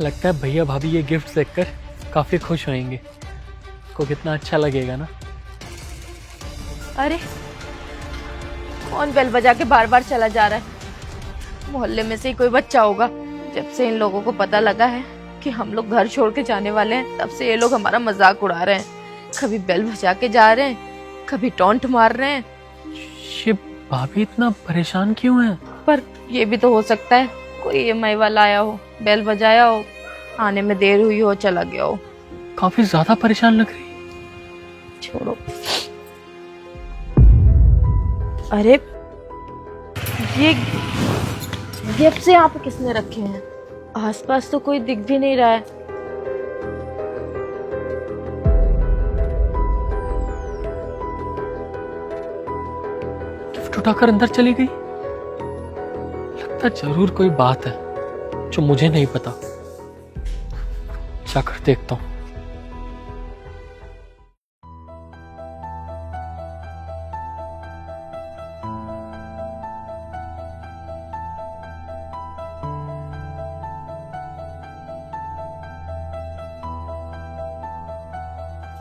लगता है भैया भाभी ये गिफ्ट देखकर काफी खुश होंगे। को कितना अच्छा लगेगा ना। अरे कौन बेल बजा के बार बार चला जा रहा है? मोहल्ले में से ही कोई बच्चा होगा। जब से इन लोगों को पता लगा है कि हम लोग घर छोड़ के जाने वाले हैं, तब से ये लोग हमारा मजाक उड़ा रहे हैं। कभी बेल बजा के जा रहे हैं, कभी टॉन्ट मार रहे हैं। शिव भाभी इतना परेशान क्यों है? पर ये भी तो हो सकता है कोई ईएमआई वाला आया हो, बेल बजाया हो, आने में देर हुई हो, चला गया हो। काफी ज्यादा परेशान लग रही। छोड़ो। अरे ये गिफ्ट से यहाँ पे किसने रखे हैं? आसपास तो कोई दिख भी नहीं रहा है। गिफ्ट उठाकर अंदर चली गई। लगता जरूर कोई बात है जो मुझे नहीं पता। जाकर देखता हूँ।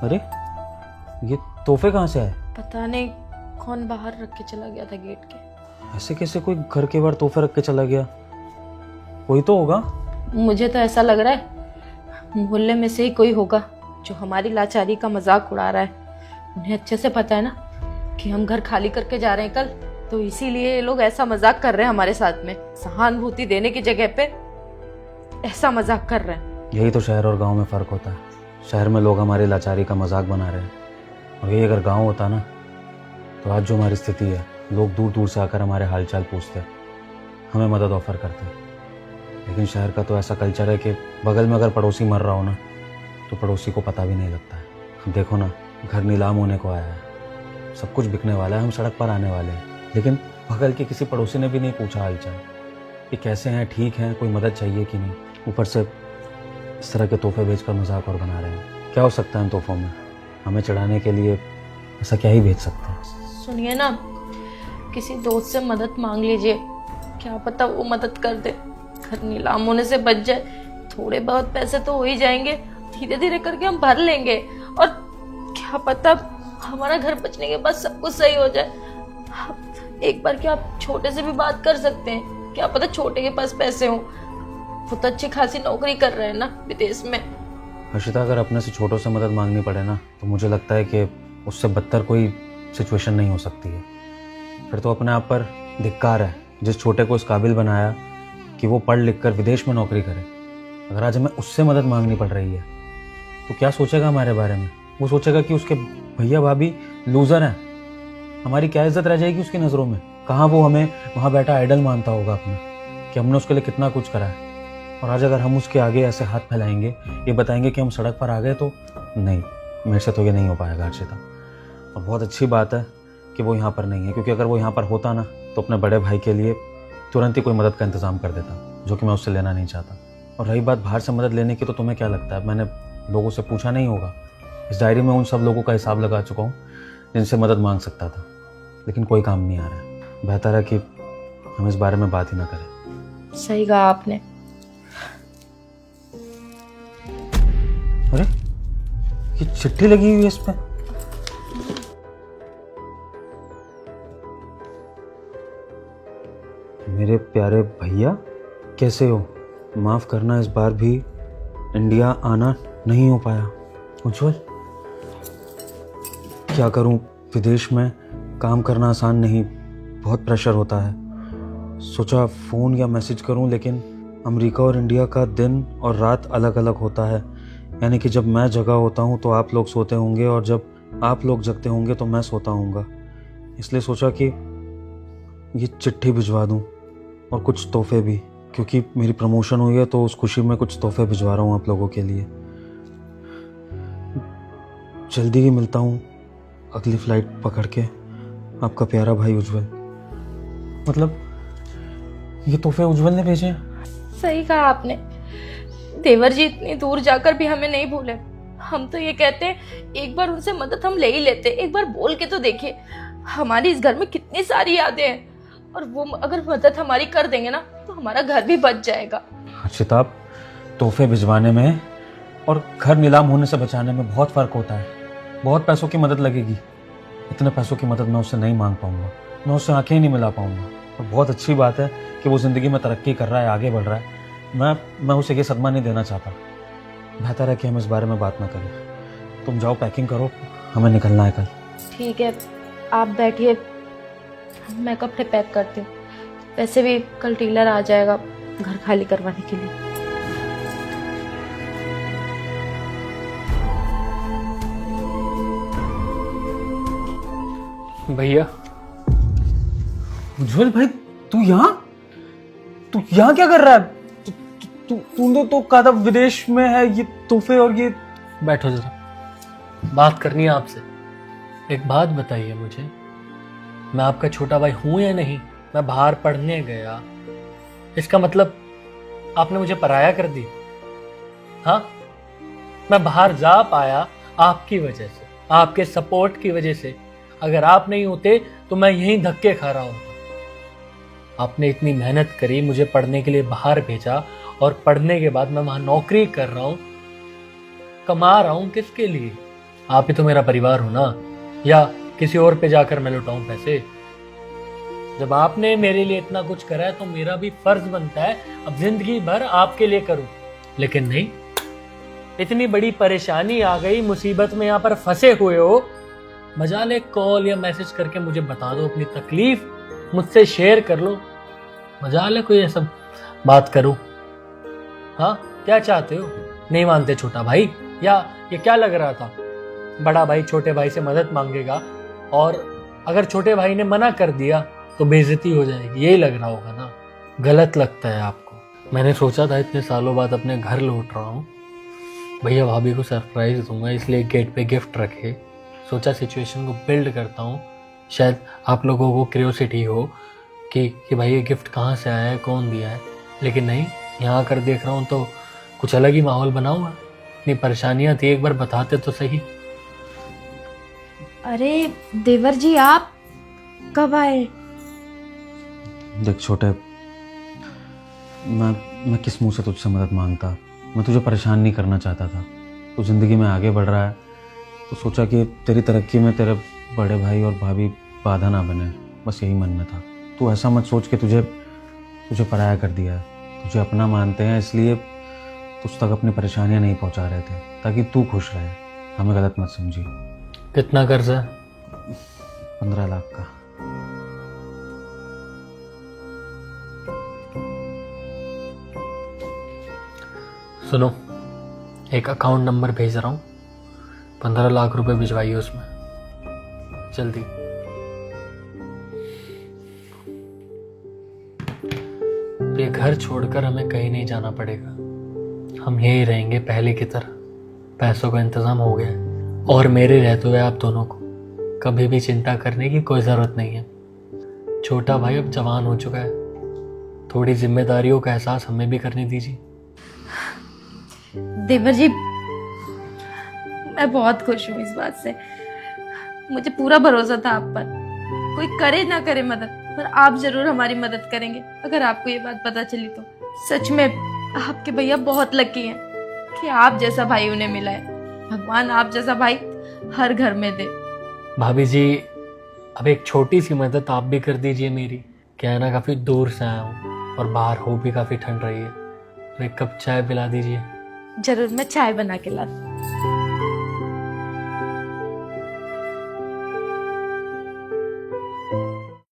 अरे ये तोहफे कहाँ से आए? पता नहीं कौन बाहर रख के चला गया था गेट के। ऐसे कैसे कोई घर के बाहर तोहफे रख के चला गया? कोई तो होगा। मुझे तो ऐसा लग रहा है मोहल्ले में से ही कोई होगा जो हमारी लाचारी का मजाक उड़ा रहा है। उन्हें अच्छे से पता है ना कि हम घर खाली करके जा रहे हैं कल, तो इसीलिए ये लोग ऐसा मजाक कर रहे हैं हमारे साथ में। सहानुभूति देने की जगह पे ऐसा मजाक कर रहे हैं। यही तो शहर और गांव में फर्क होता है। शहर में लोग हमारी लाचारी का मजाक बना रहे हैं, और यही अगर गांव होता ना, तो आज जो हमारी स्थिति है, लोग दूर दूर से आकर हमारे हालचाल पूछते, हमें मदद ऑफर करते। लेकिन शहर का तो ऐसा कल्चर है कि बगल में अगर पड़ोसी मर रहा हो ना, तो पड़ोसी को पता भी नहीं लगता है। देखो ना, घर नीलाम होने को आया है, सब कुछ बिकने वाला है, हम सड़क पर आने वाले हैं, लेकिन बगल के किसी पड़ोसी ने भी नहीं पूछा हालचाल कि कैसे हैं, ठीक हैं, कोई मदद चाहिए कि नहीं। ऊपर से इस तरह के तोहफे बेचकर मजाक और बना रहे हैं। क्या हो सकता है इन तोहफों में? हमें चढ़ाने के लिए ऐसा क्या ही बेच सकते हैं? सुनिए ना, किसी दोस्त से मदद मांग लीजिए, क्या पता वो मदद कर दे, घर नीलाम होने से बच जाए। थोड़े बहुत पैसे तो हो ही जाएंगे, धीरे धीरे करके हम भर लेंगे, और क्या पता हमारा घर बचने के बाद सब कुछ सही हो जाए। एक बार क्या आप छोटे से भी बात कर सकते हैं, क्या पता छोटे के पास पैसे हों। वो तो अच्छी खासी नौकरी कर रहे हैं ना विदेश में। हर्षिता, अगर अपने से छोटों से मदद मांगनी पड़े ना, तो मुझे लगता है कि उससे बदतर कोई सिचुएशन नहीं हो सकती है। फिर तो अपने आप पर धिक्कार है जिस छोटे को इस काबिल बनाया कि वो पढ़ लिख कर विदेश में नौकरी करे। अगर आज हमें उससे मदद मांगनी पड़ रही है, तो क्या सोचेगा हमारे बारे में? वो सोचेगा कि उसके भैया भाभी लूजर हैं। हमारी क्या इज्जत रह जाएगी उसकी नज़रों में? कहाँ वो हमें वहाँ बैठा आइडल मानता होगा अपना, कि हमने उसके लिए कितना कुछ करा है। और आज अगर हम उसके आगे ऐसे हाथ फैलाएंगे, ये बताएंगे कि हम सड़क पर आ गए, तो नहीं, मेरे से तो ये नहीं हो पाएगा हर्षिता। और बहुत अच्छी बात है कि वो यहाँ पर नहीं है, क्योंकि अगर वो यहाँ पर होता ना, तो अपने बड़े भाई के लिए तुरंत ही कोई मदद का इंतजाम कर देता, जो कि मैं उससे लेना नहीं चाहता। और रही बात बाहर से मदद लेने की, तो तुम्हें क्या लगता है मैंने लोगों से पूछा नहीं होगा? इस डायरी में उन सब लोगों का हिसाब लगा चुका हूँ जिनसे मदद मांग सकता था, लेकिन कोई काम नहीं आ रहा है। बेहतर है कि हम इस बारे में बात ही ना करें। सही कहा आपने। अरे ये चिट्ठी लगी हुई है इस पे। मेरे प्यारे भैया, कैसे हो? माफ करना, इस बार भी इंडिया आना नहीं हो पाया। उज्जवल, क्या करूं, विदेश में काम करना आसान नहीं, बहुत प्रेशर होता है। सोचा फ़ोन या मैसेज करूं, लेकिन अमेरिका और इंडिया का दिन और रात अलग अलग होता है। यानी कि जब मैं जगा होता हूं तो आप लोग सोते होंगे, और जब आप लोग जगते होंगे तो मैं सोता हूँगा। इसलिए सोचा कि ये चिट्ठी भिजवा दूं, और कुछ तोहफे भी, क्योंकि मेरी प्रमोशन हुई है, तो उस खुशी में कुछ तोहफे भिजवा रहा हूँ आप लोगों के लिए। जल्दी ही मिलता हूँ अगली फ्लाइट पकड़ के। आपका प्यारा भाई उज्जवल। मतलब ये तोहफे उज्जवल ने भेजे हैं? सही कहा आपने। देवर जी इतनी दूर जाकर भी हमें नहीं भूले। हम तो ये कहते हैं एक बार उनसे मदद हम ले ही लेते, एक बार बोल के तो देखिए। हमारी इस घर में कितनी सारी यादें हैं, और वो अगर मदद हमारी कर देंगे ना तो हमारा घर भी बच जाएगा। हर्षिता, तोहफे भिजवाने में और घर नीलाम होने से बचाने में बहुत फ़र्क होता है। बहुत पैसों की मदद लगेगी, इतने पैसों की मदद मैं उससे नहीं मांग पाऊंगा, मैं उससे आंखें ही नहीं मिला पाऊंगा। और बहुत अच्छी बात है कि वो ज़िंदगी में तरक्की कर रहा है, आगे बढ़ रहा है। मैं उसे ये सदमा नहीं देना चाहता। बेहतर है कि हम इस बारे में बात ना करें। तुम जाओ, पैकिंग करो, हमें निकलना है कल। ठीक है, आप बैठिए, मैं कपड़े पैक करती हूँ। वैसे भी कल टेलर आ जाएगा घर खाली करवाने के लिए। भैया, उज्जवल भाई, तू यहाँ क्या कर रहा है? तूने तो कहा था विदेश में है ये तोहफे और ये। बैठो जरा, बात करनी है आपसे। एक बात बताइए मुझे, मैं आपका छोटा भाई हूं या नहीं? मैं बाहर पढ़ने गया, इसका मतलब आपने मुझे पराया कर दी? हाँ, मैं बाहर जा पाया आपकी वजह से, आपके सपोर्ट की वजह से। अगर आप नहीं होते तो मैं यहीं धक्के खा रहा होता। आपने इतनी मेहनत करी, मुझे पढ़ने के लिए बाहर भेजा, और पढ़ने के बाद मैं वहां नौकरी कर रहा हूं, कमा रहा हूं। किसके लिए? आप ही तो मेरा परिवार हो ना, या किसी और पे जाकर मैं लुटाऊं पैसे? जब आपने मेरे लिए इतना कुछ करा है तो मेरा भी फर्ज बनता है अब जिंदगी भर आपके लिए करूं। लेकिन नहीं, इतनी बड़ी परेशानी आ गई, मुसीबत में यहाँ पर फंसे हुए हो, मजाल एक कॉल या मैसेज करके मुझे बता दो, अपनी तकलीफ मुझसे शेयर कर लो। मजाल है कोई ऐसा बात करूं? हाँ, क्या चाहते हो? नहीं मानते छोटा भाई? या ये क्या लग रहा था, बड़ा भाई छोटे भाई से मदद मांगेगा और अगर छोटे भाई ने मना कर दिया तो बेइज्जती हो जाएगी, यही लग रहा होगा ना? गलत लगता है आपको। मैंने सोचा था इतने सालों बाद अपने घर लौट रहा हूँ, भैया भाभी को सरप्राइज दूंगा, इसलिए गेट पे गिफ्ट रखे। सोचा सिचुएशन को बिल्ड करता हूँ, शायद आप लोगों को क्यूरियोसिटी हो कि भाई ये गिफ्ट कहाँ से आया है, कौन दिया है। लेकिन नहीं, यहाँ आकर देख रहा हूँ तो कुछ अलग ही माहौल बना हुआ। इतनी परेशानियाँ थी, एक बार बताते तो सही। अरे देवर जी, आप कब आए? देख छोटे, मैं किस मुंह से तुझसे मदद मांगता? मैं तुझे परेशान नहीं करना चाहता था। तू जिंदगी में आगे बढ़ रहा है तो सोचा कि तेरी तरक्की में तेरे बड़े भाई और भाभी बाधा ना बने, बस यही मन में था। तू ऐसा मत सोच के तुझे पराया कर दिया है। तुझे अपना मानते हैं इसलिए तुझ तक अपनी परेशानियां नहीं पहुंचा रहे थे, ताकि तू खुश रहे। हमें गलत मत समझी। कितना कर्ज है? 15 लाख का। सुनो, एक अकाउंट नंबर भेज रहा हूँ, 15 लाख रुपए भिजवाइए उसमें, जल्दी। ये घर छोड़कर हमें कहीं नहीं जाना पड़ेगा, हम यहीं रहेंगे पहले की तरह। पैसों का इंतजाम हो गया है, और मेरे रहते हुए आप दोनों को कभी भी चिंता करने की कोई ज़रूरत नहीं है। छोटा भाई अब जवान हो चुका है, थोड़ी जिम्मेदारियों का एहसास हमें भी करने दीजिए। देवर जी, मैं बहुत खुश हूँ इस बात से। मुझे पूरा भरोसा था आप पर। कोई करे ना करे मदद, पर आप जरूर हमारी मदद करेंगे। अगर आपको ये बात पता चली तो सच में आपके भैया बहुत लकी हैं कि आप जैसा भाई उन्हें मिला है। भगवान आप जैसा भाई हर घर में दे। भाभी जी, अब एक छोटी सी मदद आप भी कर दीजिए मेरी। क्या है ना, काफ़ी दूर से आया हूँ और बाहर हो भी काफ़ी ठंड रही है, तो एक कप चाय पिला दीजिए। जरूर, मैं चाय बना के लाती हूँ।